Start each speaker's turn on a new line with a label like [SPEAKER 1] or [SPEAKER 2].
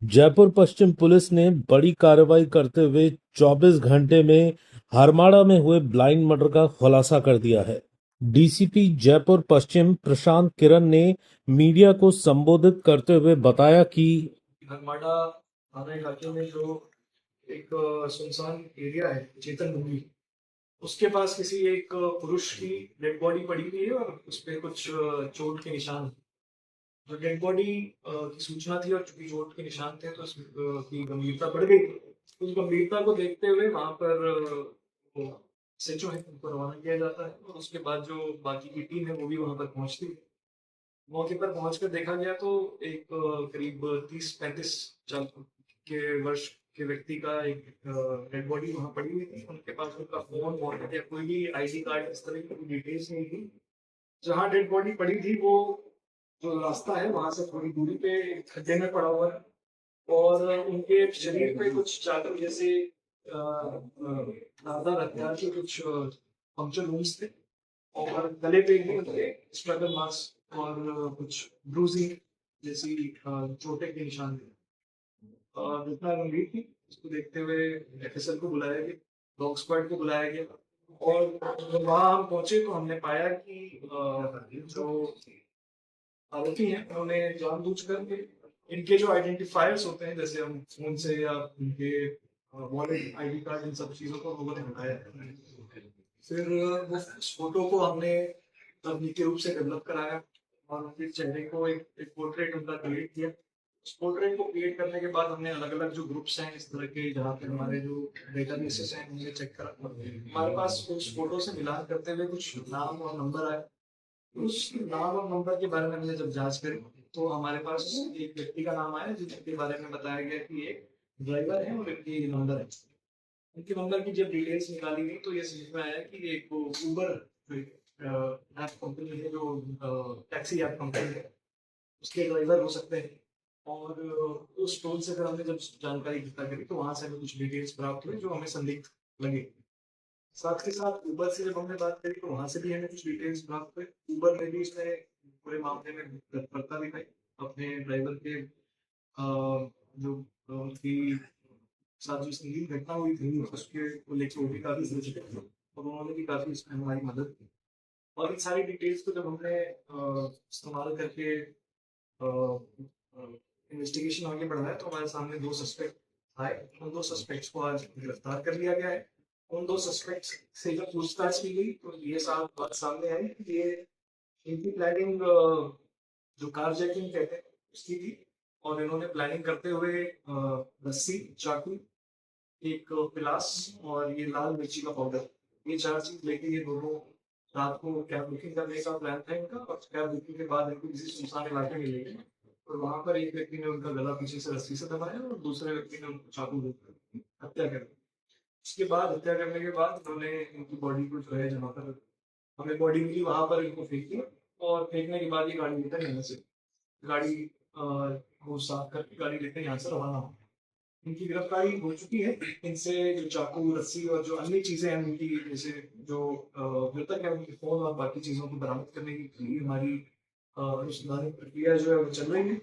[SPEAKER 1] जयपुर पश्चिम police ने बड़ी कार्रवाई करते हुए 24 घंटे में हरमाड़ा में हुए ब्लाइंड मर्डर का खुलासा कर दिया है। डीसीपी जयपुर पश्चिम प्रशांत किरण ने मीडिया को संबोधित करते हुए बताया कि
[SPEAKER 2] हरमाड़ा थाना इलाके में जो एक सुनसान एरिया है चेतन भूमि, उसके पास किसी एक पुरुष की डेड बॉडी पड़ी हुई है और उस पे कुछ चोट के निशान हैं। जो डेड बॉडी की सूचना थी और चूंकि चोट के निशान थे तो की गंभीरता बढ़ गई। उस गंभीरता को देखते हुए वहां पर एसएचओ है उनको रवाना किया जाता है और उसके बाद जो बाकी की टीम है वो भी वहां पर पहुंचती है। मौके पर पहुंचकर देखा गया तो एक करीब 30-35 साल के वर्ष के व्यक्ति का एक डेड बॉडी वहां पड़ी हुई थी। उनके पास उनका फोन वॉलेट या कोई भी आईडी कार्ड इस तरह की कोई डिटेल्स नहीं थी। जहाँ डेड बॉडी पड़ी थी वो जो रास्ता है वहां से थोड़ी दूरी पे एक खड्डे में पड़ा हुआ है और उनके शरीर पे कुछ चाकू जैसे धारदार हथियार के कुछ पंक्चर वुंड्स थे और गले पे भी उनके स्ट्रगल मार्क्स और कुछ ब्रूजिंग जैसी चोटें के निशान थे। घटना गंभीर थी। इसको देखते हुए एफएसएल को बुलाया गया, डॉग स्क्वाड को बुलाया गया और जब वहां हम पहुंचे तो हमने पाया कि जो आरोपी हैं उन्होंने जानबूझकर के इनके जो आइडेंटिफायर्स होते हैं जैसे हम फोन से या उनके वॉलेट आईडी कार्ड इन सब चीजों को लोगों ने हटाया। फिर वो उस फोटो को हमने तकनीकी रूप से डेवलप कराया और उनके चेहरे को एक पोर्ट्रेट उनका क्रिएट किया। उस पोर्ट्रेट को क्रिएट करने के बाद हमने अलग अलग जो ग्रुप्स हैं इस तरह के जहाँ पे हमारे जो डेटाबेसेस हैं उन्हें चेक करा। हमारे पास उस फोटो से मिलान करते हुए कुछ नाम और नंबर आए। उस नाम और नंबर के बारे में हमने जब जांच करी तो हमारे पास एक व्यक्ति का नाम आया जिसके बारे में बताया गया कि एक ड्राइवर है और एक नंबर है। उनके नंबर की जब डिटेल्स निकाली गई तो ये समझ में आया कि एक वो उबर ऐप कंपनी है जो टैक्सी ऐप कंपनी है उसके ड्राइवर हो सकते हैं। और उस टोल से फिर हमने जब जानकारी इकट्ठा करी तो वहां से हमें कुछ डिटेल्स प्राप्त हुई जो हमें संदिग्ध लगे। साथ के साथ उबर से जब हमने बात करी तो वहां से भी हमें कुछ डिटेल्स प्राप्त हुए। उबर ने भी इसमें पूरे मामले में तत्परता दिखाई। अपने ड्राइवर के जो उनकी साथ जो संगीन घटना हुई थी उसके को लेकर वो भी काफी सचेत थे और उन्होंने भी काफी इसमें हमारी मदद की। और इन सारी डिटेल्स को जब हमने इस्तेमाल करके इन्वेस्टिगेशन आगे बढ़ाया तो हमारे सामने दो सस्पेक्ट आए। उन दो सस्पेक्ट्स को आज गिरफ्तार कर लिया गया है। उन दो सस्पेक्ट्स से जब पूछताछ की गई तो ये बात सामने आई कि ये इनकी प्लानिंग जो कार जैकिंग कहते हैं उसकी थी और इन्होंने प्लानिंग करते हुए रस्सी, चाकू, एक पिलास और ये लाल मिर्ची का पाउडर, ये चार चीज लेके ये दोनों रात को कैब बुकिंग करने का प्लान था इनका और कैब बुकिंग के बाद इनको किसी सुनसान इलाके में ले गए और वहां पर एक व्यक्ति ने उनका गला पीछे से रस्सी से दबाया और दूसरे व्यक्ति ने उनको चाकू देकर हत्या कर दी। उसके बाद हत्या करने के बाद उन्होंने इनकी बॉडी को जो है जहाँ पर हमें बॉडी मिली वहां पर इनको फेंक दिया और फेंकने के बाद ये गाड़ी लेकर यहाँ से गाड़ी को साफ करके गाड़ी लेकर यहाँ से रवाना हो। इनकी गिरफ्तारी हो चुकी है। इनसे जो चाकू, रस्सी और जो अन्य चीजें हैं उनकी जैसे जो मृतक है उनके फोन और बाकी चीजों को बरामद करने की हमारी अनुसंधान प्रक्रिया जो है वो चल रही है।